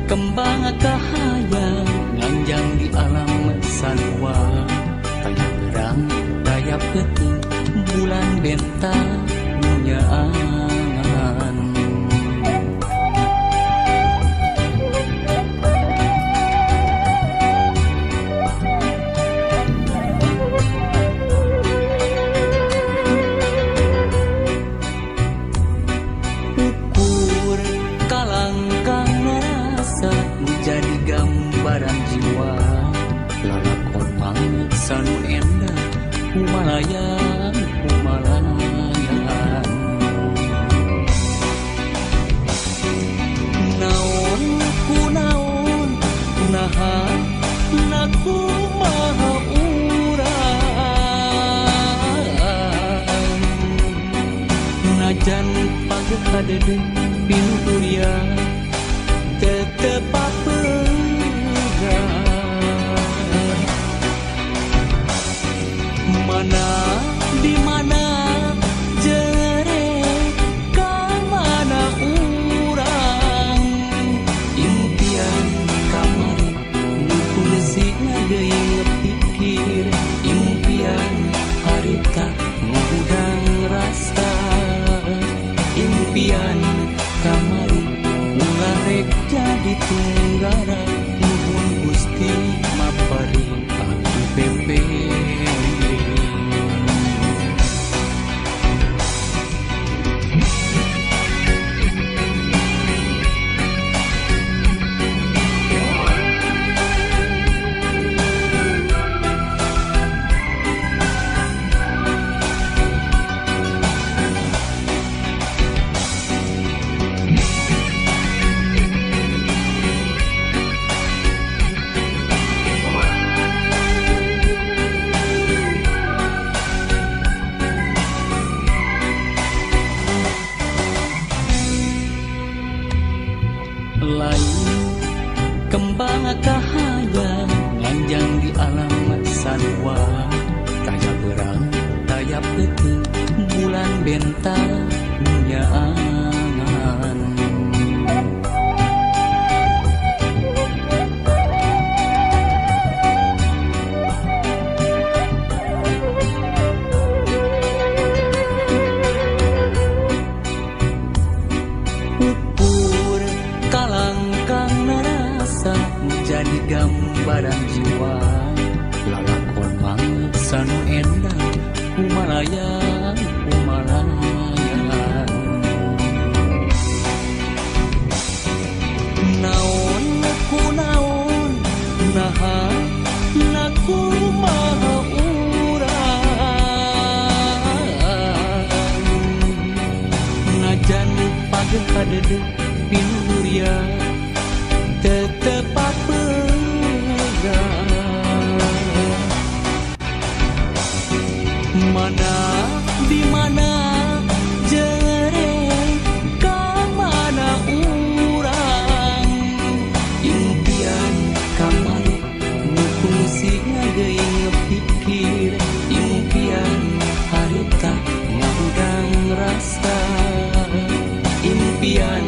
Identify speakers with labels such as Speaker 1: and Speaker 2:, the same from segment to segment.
Speaker 1: Kembang cahaya nganjang di alam sanwa, kayak berang, kayak peti, bulan bentang punya angan. Ukur kalangkang rasa menjadi gambaran jiwa, lalakon mangut sanu endah kumalayan kumalayan. Naon ku naon naha naku maha urang, najan pageh kadede pinturia tetep papegang. Mana di mana jere ka mana urang, impian kamari nuku leusina deui ngepikir, impian harita ngudang rasa, impian kamari ulah rek jadi tunggara, nuhun Gusti maparing abdi pepe. Lain kembang cahaya nganjang di alam sanwa, kayak berang, kayak peti, bulan bentang punya angan. Kalangkang narasa menjadi gambaran jiwa, lalakon mangut sanu endah kumalayan kumalayan. Naon ku naon naha naku maha urang, najan pageh kadede pinturia tetep papegang. Mana di mana jere ka mana urang, impian kamari nuku sing deui ngepikir, impian harita ngudang rasa, impian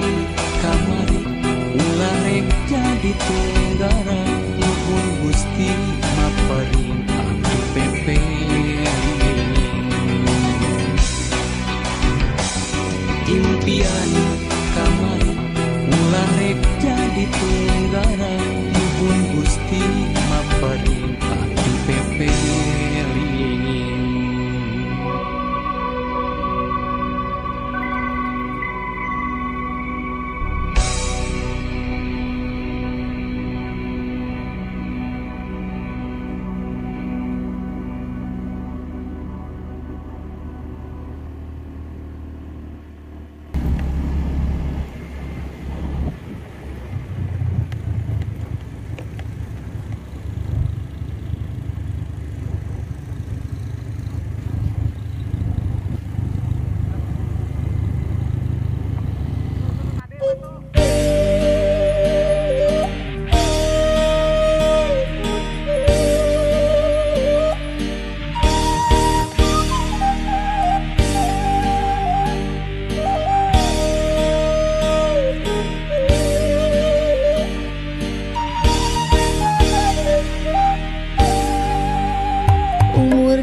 Speaker 1: kamari ulah rek jadi tunggara, nuhun Gusti maparing abdi pepe. impian kamari ulah rek jadi tunggara nuhun Gusti maparingkah dipepeling.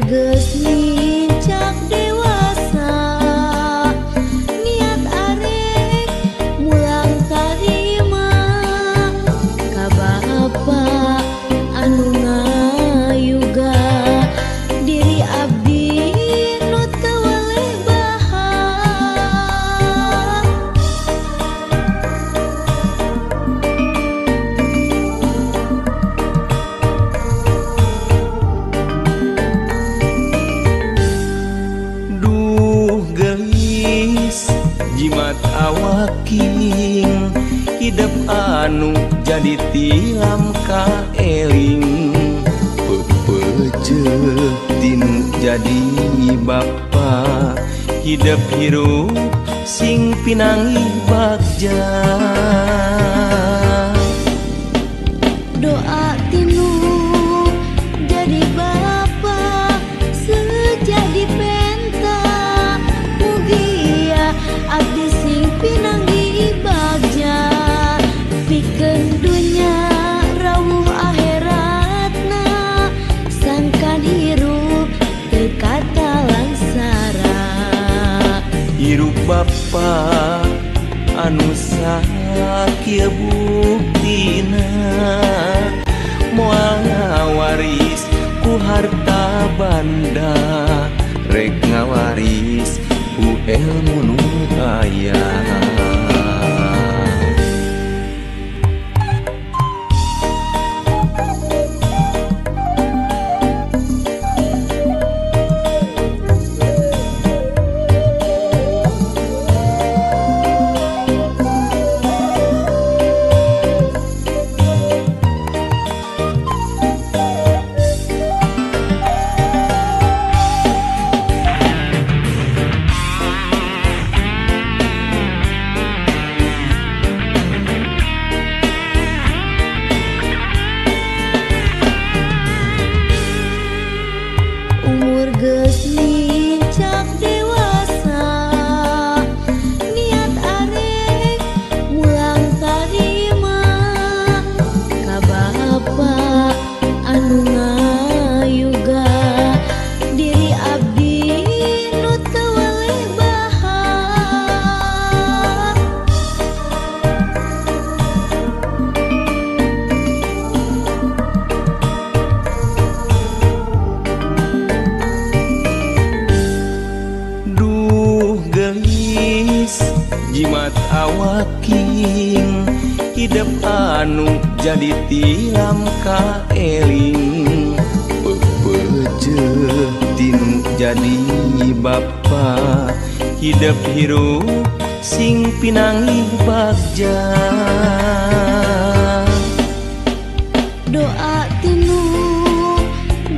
Speaker 2: Geus ngincak dewasa, niat arek mulang tarima ka Bapa anu ngayuga diri abdi nu teu waleh baha.
Speaker 1: Jimat awaking hidup anu jadi tilam ka eling pepece tinu jadi bapa hidup hirup sing pinangi bagja.
Speaker 2: Doa tinu jadi bapa sejadi penta mugia abdi sing pinanggi bagja pikeun dunya rawuh akhiratna sangkan hirup teu kata langsara.
Speaker 1: Hirup bapa anu sakieu buktina moal ngawaris ku harta banda rek ngawaris ku ilmu nu aya.
Speaker 2: Umur geus ngincak dewasa, niat arek mulang tarima ka Bapa anu ngayuga diri abdi nu teu waleh baha.
Speaker 1: Jimat awaking hidup anu jadi tilam ka eling pepece tinu jadi bapa hidup hirup sing pinangi bagja.
Speaker 2: Doa tinu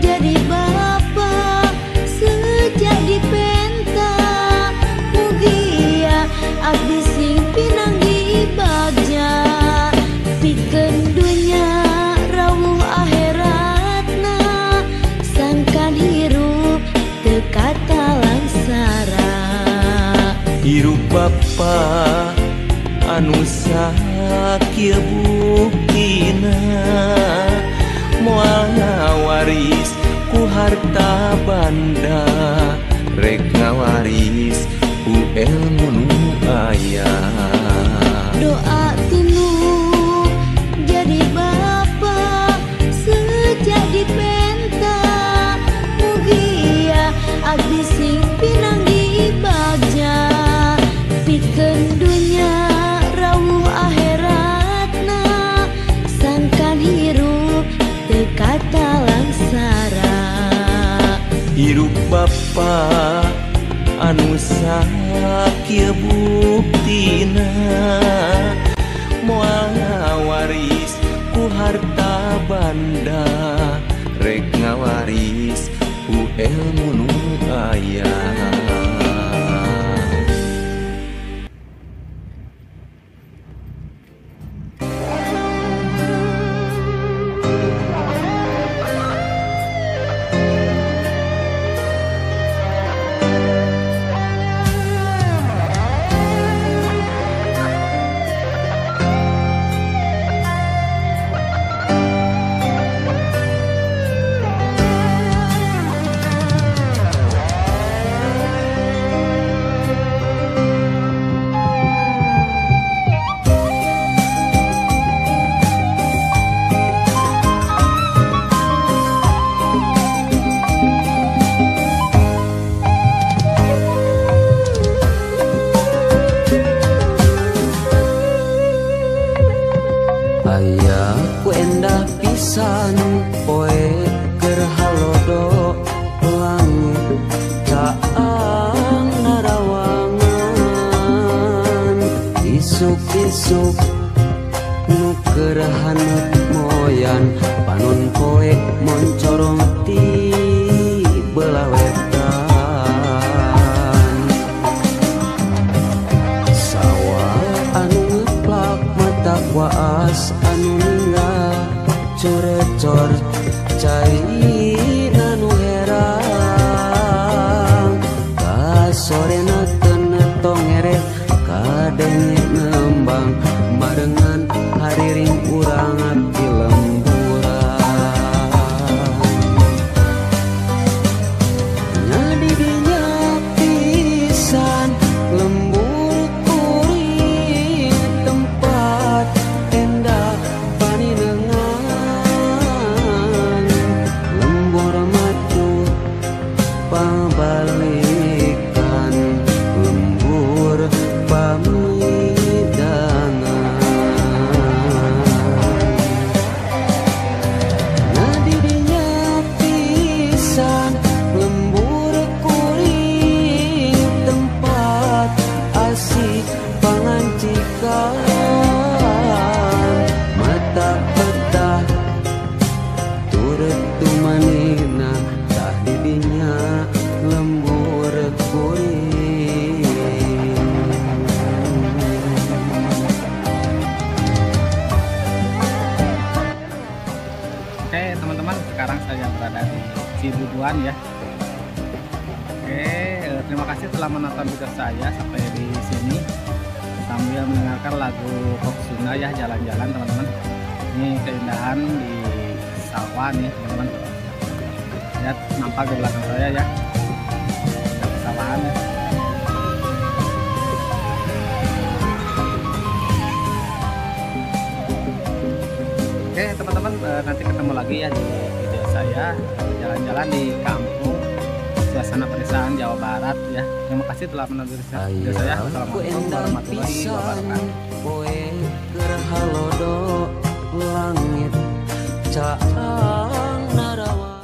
Speaker 2: jadi bapa sejadi penta mugia abdi sing pinanggi bagja pikeun dunya rawuh akhiratna sangkan hirup teu kata langsara.
Speaker 1: Hirup bapa anu sakieu buktina moal ngawaris ku harta banda rek ngawaris ku ilmu nu
Speaker 2: pikeun dunya rawuh akhiratna sangkan hirup teu kata langsara.
Speaker 1: Hirup Bapa anu sakieu buktina moal ngawaris ku harta banda rek ngawaris ku ilmu nu aya. Aya ku endah pisan poe keur halodo langit caang narawangan isuk-isuk nu keur haneut moyan panon poe moncorong ti belah wetan sawah anu ngeplak mata waas anu ninggal corecor cairina nu herang kasorena teu netong ngeret kadenge nembang marengan hariring urang abdi lemburan nyadi dinya pisan lembur kuring tempat endah paninengan lembur matu pabalikan lembur pamidangan nadi dinya pisan lembur kuring tempat asih pangancikan mata petah turut tumanina tah didinya lembur kuring.
Speaker 3: Oke teman-teman, sekarang saya berada di Cibubuan ya. Oke, terima kasih telah menonton video saya sampai di sini sambil mendengarkan lagu Hoksuna ya, jalan-jalan teman-teman. Ini keindahan di sawah nih teman-teman. Lihat nampak di belakang saya ya, ada pesawahan ya. Oke teman-teman, nanti ketemu lagi ya di video saya jalan-jalan di kampung suasana pedesaan Jawa Barat ya. Terima kasih telah menonton video saya. Assalamualaikum warahmatullahi wabarakatuh.
Speaker 1: Poe keur halodo langit caang narawa.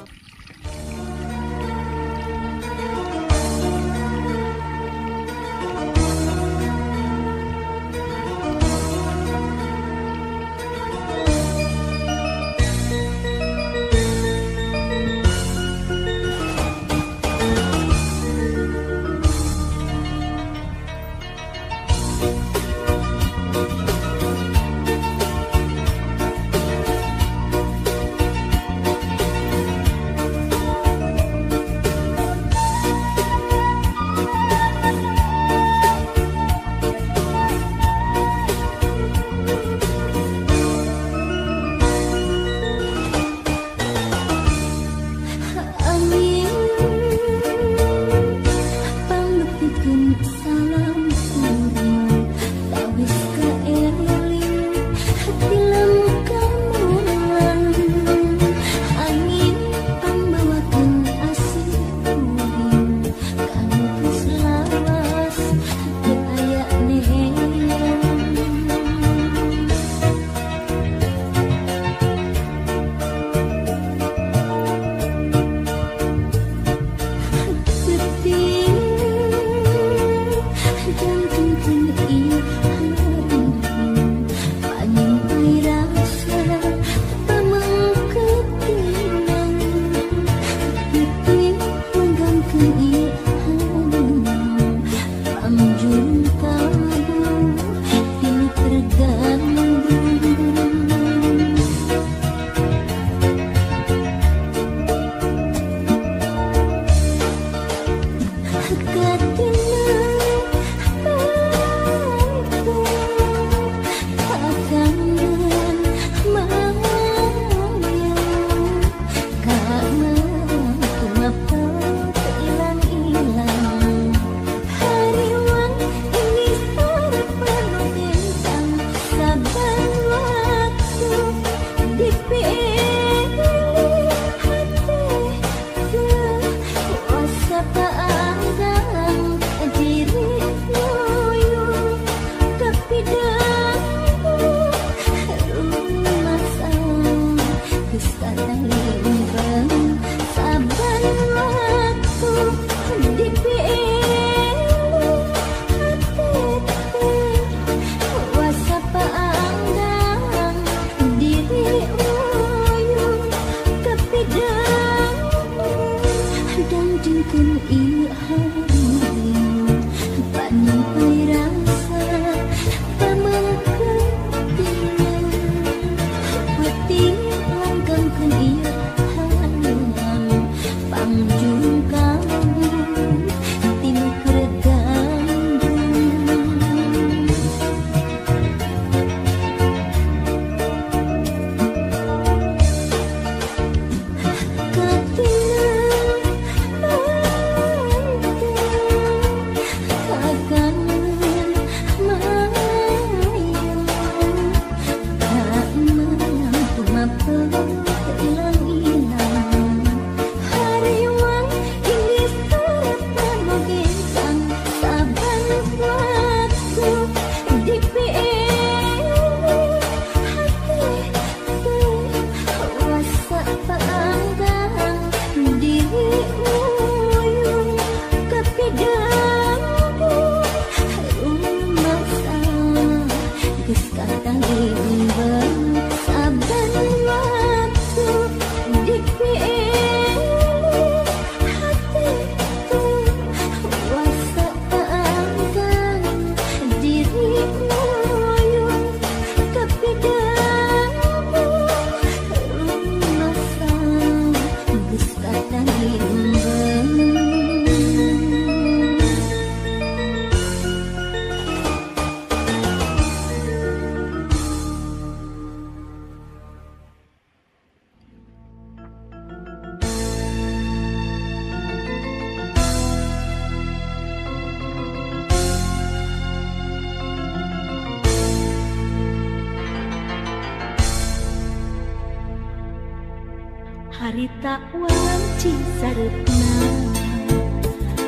Speaker 2: Harita wanci sareupna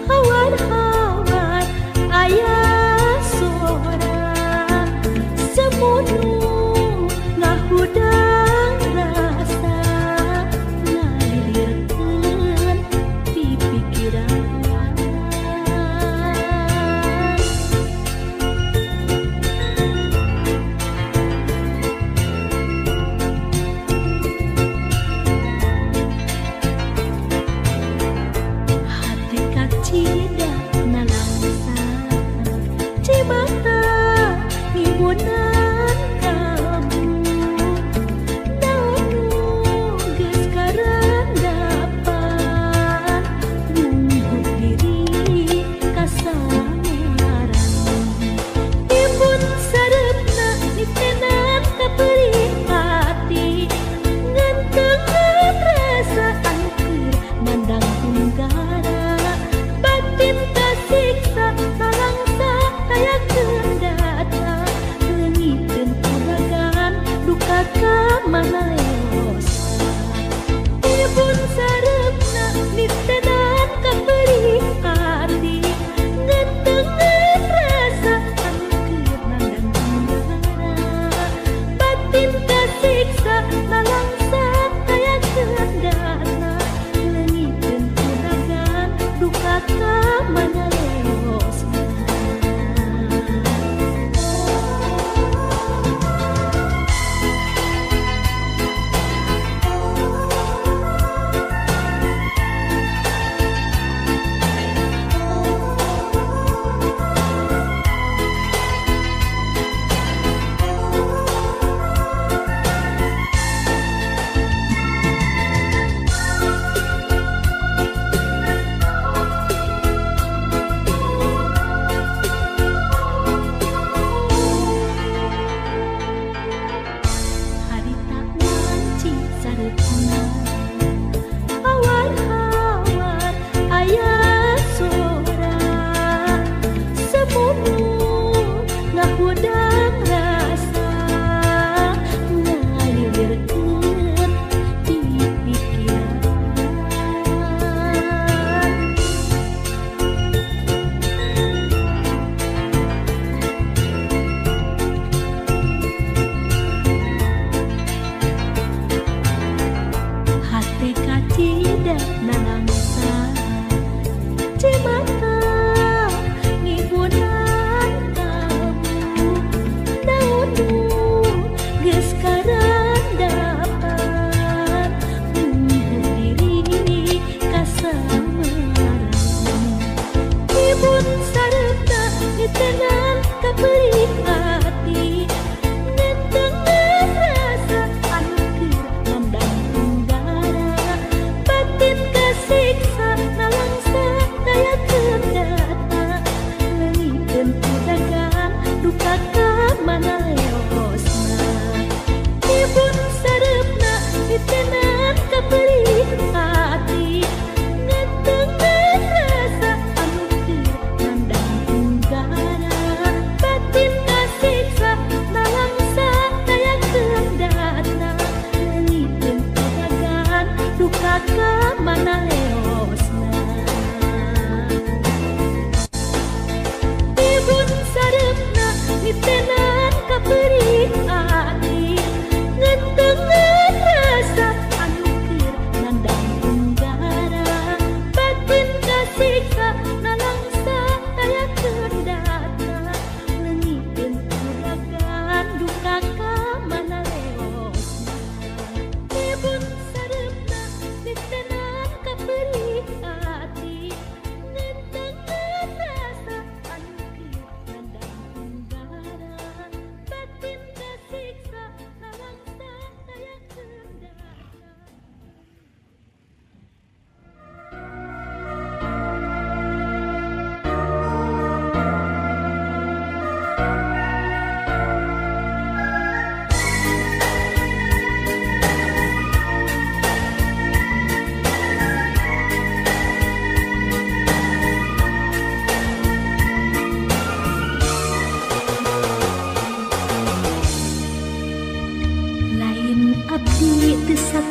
Speaker 2: hawan-hawan aya sora semunung ngahudang rasa ngalirkeun di pikiran. Batin tersiksa, talangsa, kayak kendata,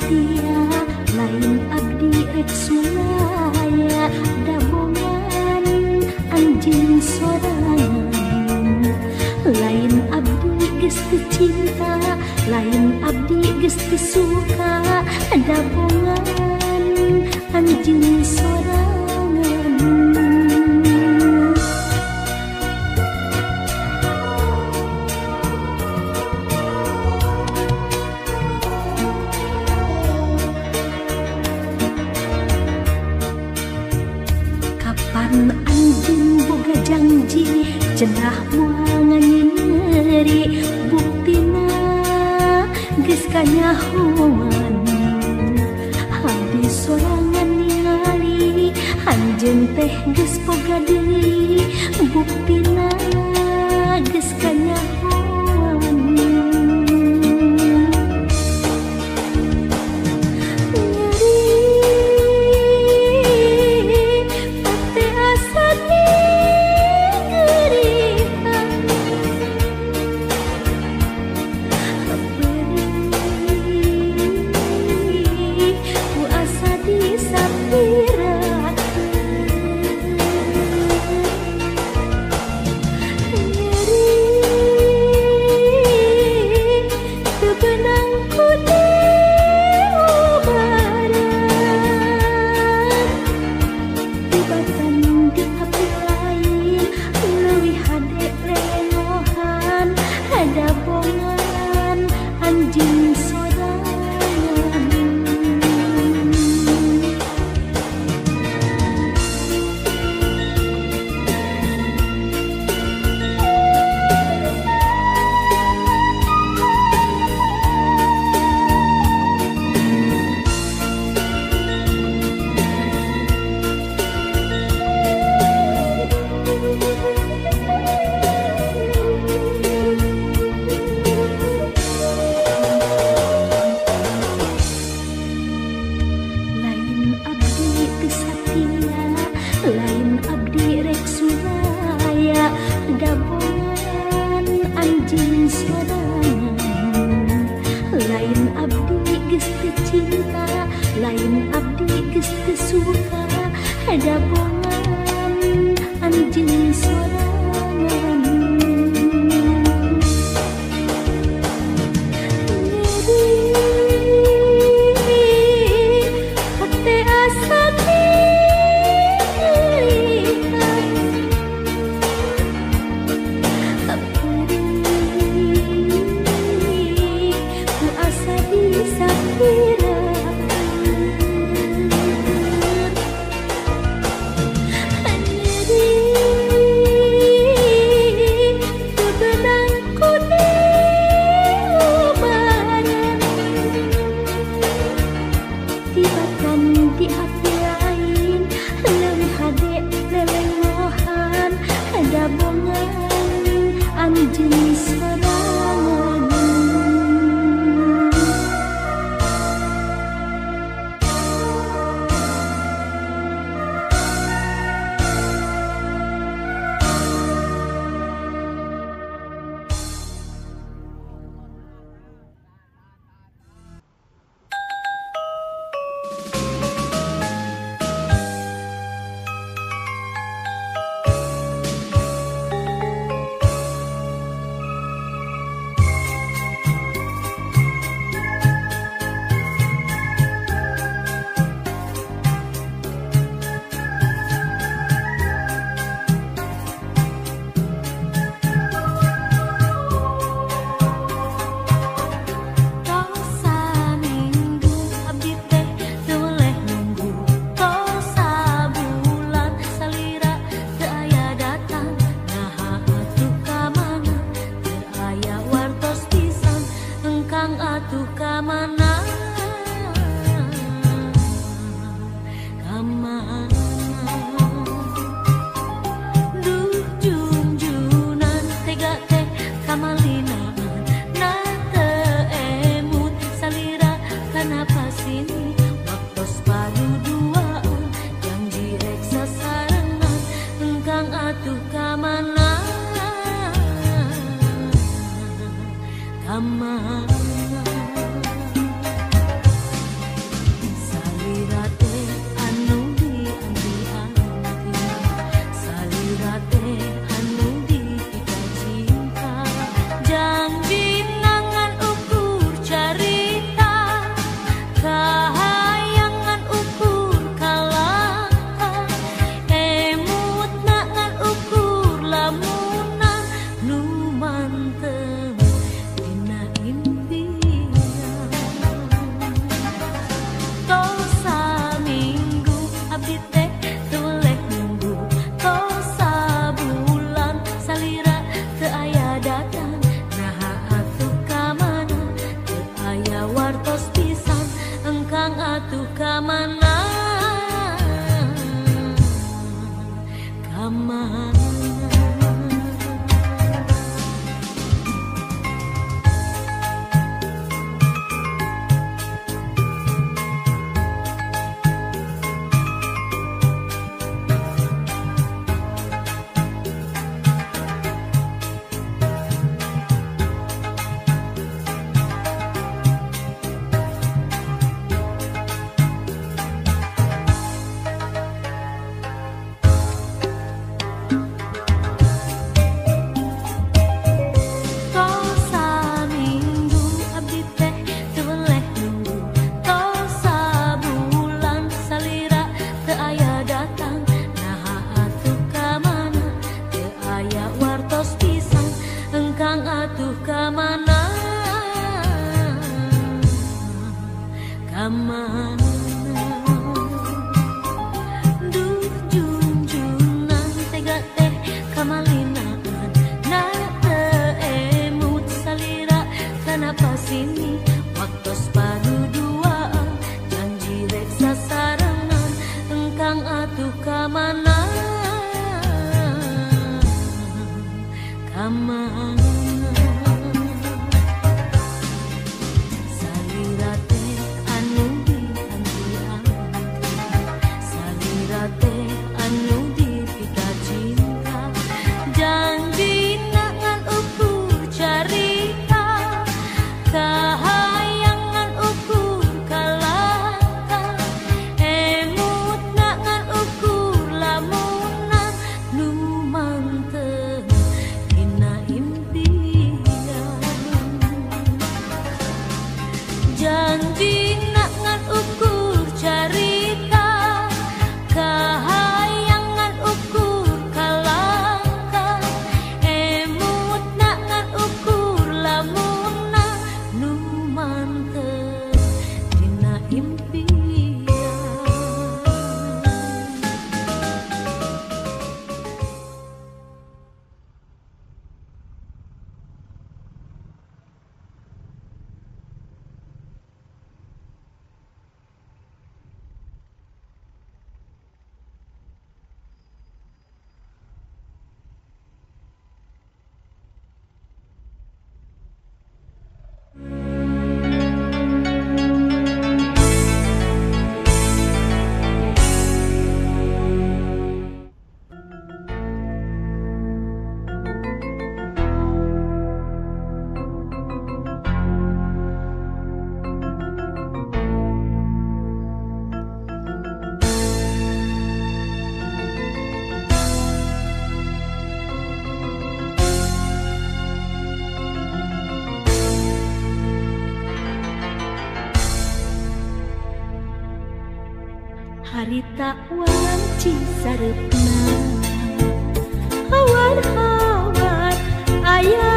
Speaker 2: satia lain abdi rek sulaya dabongan anjeun sorangan lain abdi geus teu cinta lain abdi geus teu suka dabongan anjeun sorangan. Kapan anjeun boga janji cenah moal nganyeri buktina geus kanyahoan habis sorangan ningali anjeun teh geus boga deui buktina geus kanyahoan. Lain abdi rek sulaya dabongan anjeun sorangan lain abdi geus teu cinta lain abdi geus teu suka dabongan anjeun sorangan. Hate asa anjeun sorangan. atuh kamana kamana duh junjunan tega teh kamalinaan na emut salira kenapa sini waktos baru duaan janji rek sasarangan engkang atuh kamana kamana salira teh anu dianti-anti salira teh anu dipika cinta janji ngan ukur carita kahayangan ukur kalangka emut ngan ukur lamunan nu mantep dina impian janji ngan ukur carita kahayangan ukur kalangka emut ngan ukur lamunan nu mantep dina impian. Harita wanci sarepna hawar-hawar aya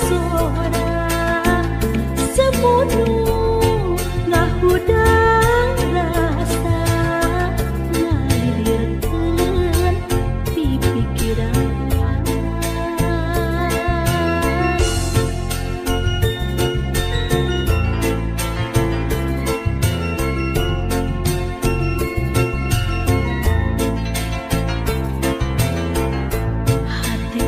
Speaker 2: sora semunu ngahudang rasa ngalirkeun pipikiran hati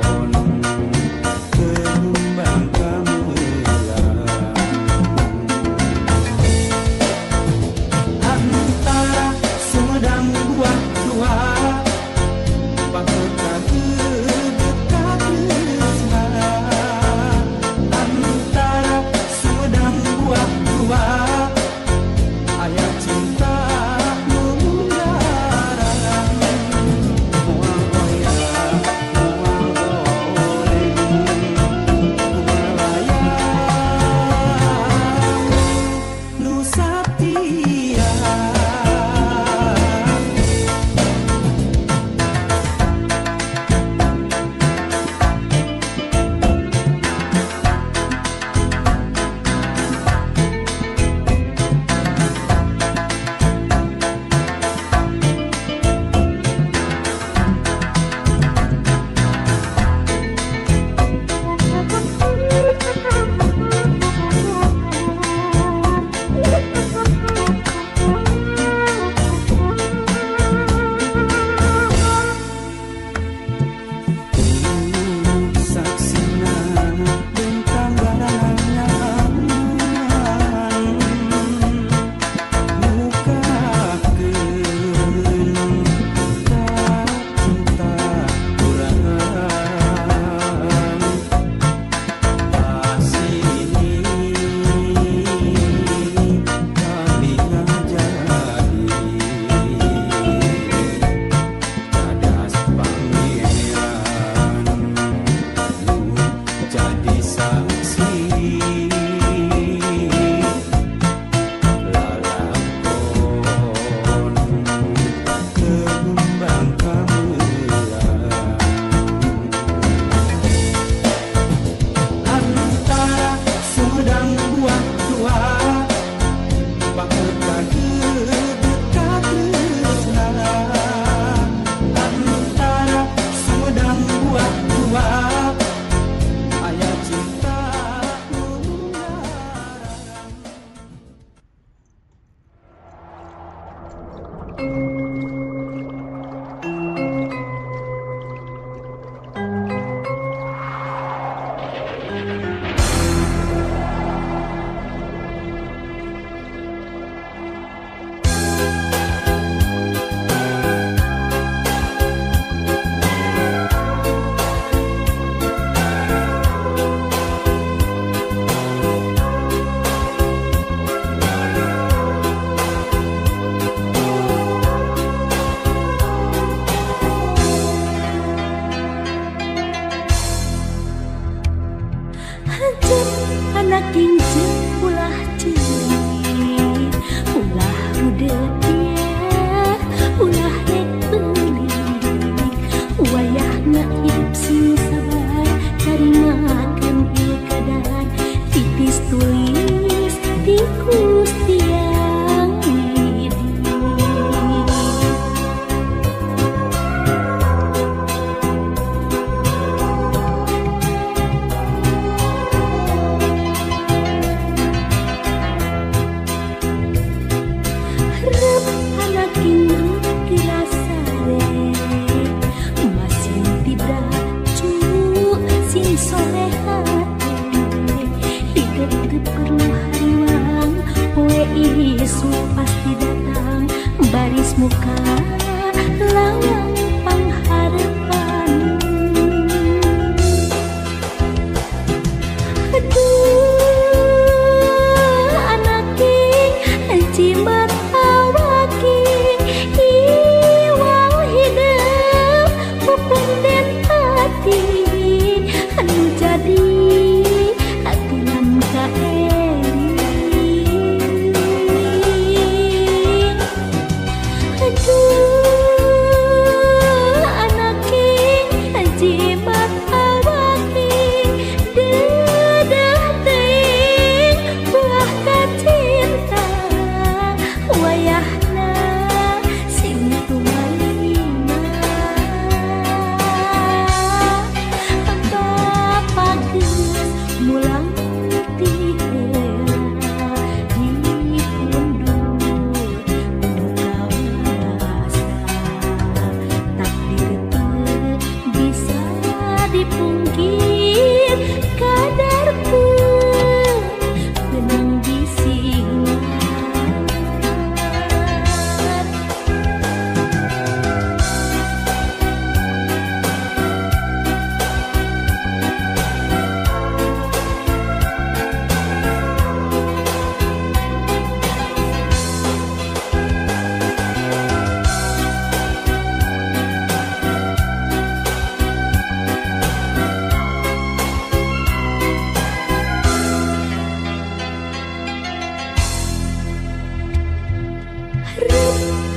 Speaker 1: lalakon
Speaker 2: dipungkir kadar benang bisingan.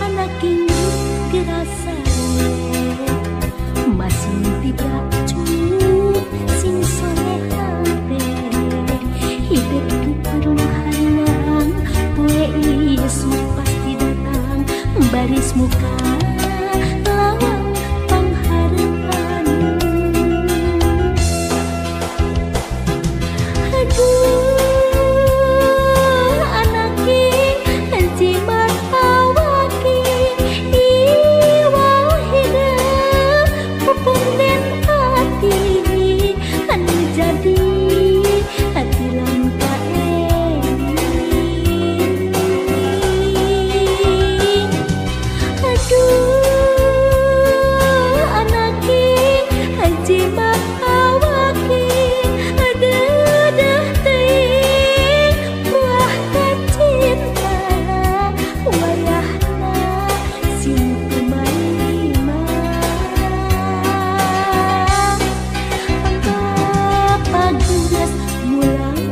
Speaker 2: Anak ini gerasa masih tidak cukup sing soleh hati hidup ke perumahan poe isu pasti datang baris muka lawang pengharapan. Aduh anak ini jimat awaki iwal hidup pupung dan hati anu jadi hati langka aduh anak ini jimat awaki aduh dah ting buah kacinta wayahna simpu maima angka pageus mulang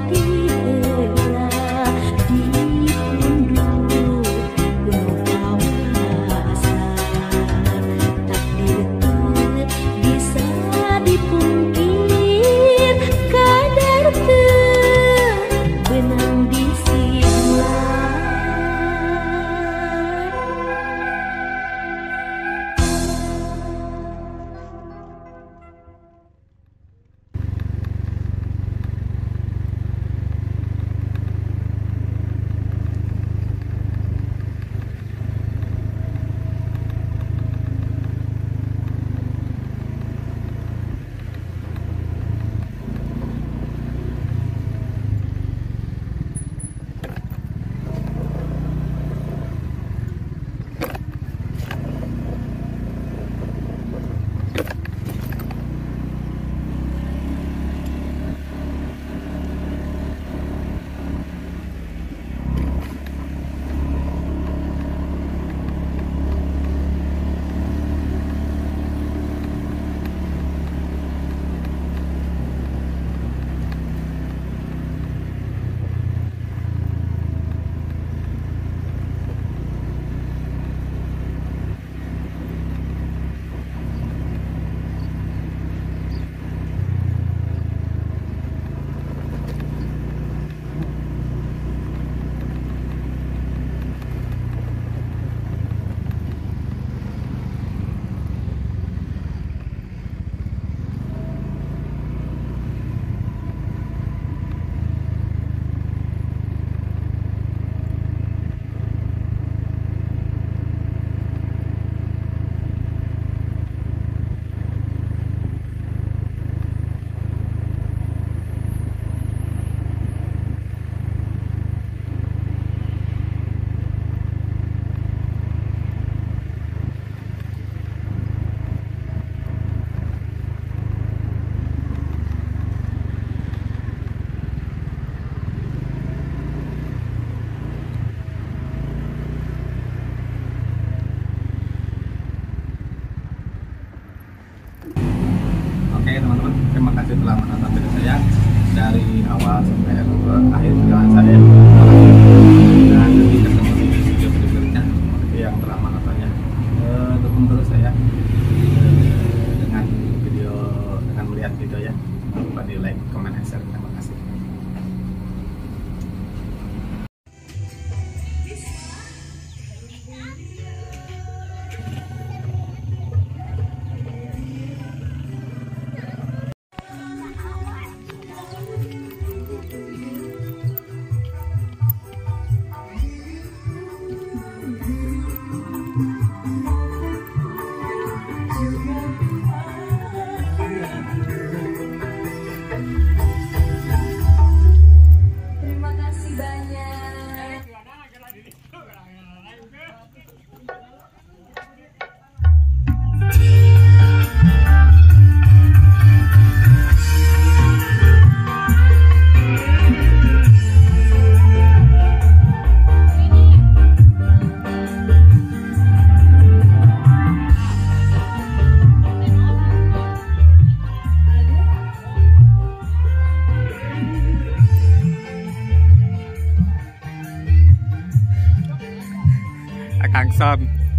Speaker 2: tihela di punduk gunung kawasan takdir teu bisa dipungkir kadar teu benang bisilan.
Speaker 3: Oke teman-teman, terima kasih telah menonton video saya dari awal sampai akhir perjalanan saya. Dan nanti ketemu di video berikutnya yang telah menontonnya. Dukung terus saya dengan melihat video ya. Jangan lupa di like, comment, and share. Terima kasih.
Speaker 4: pisan.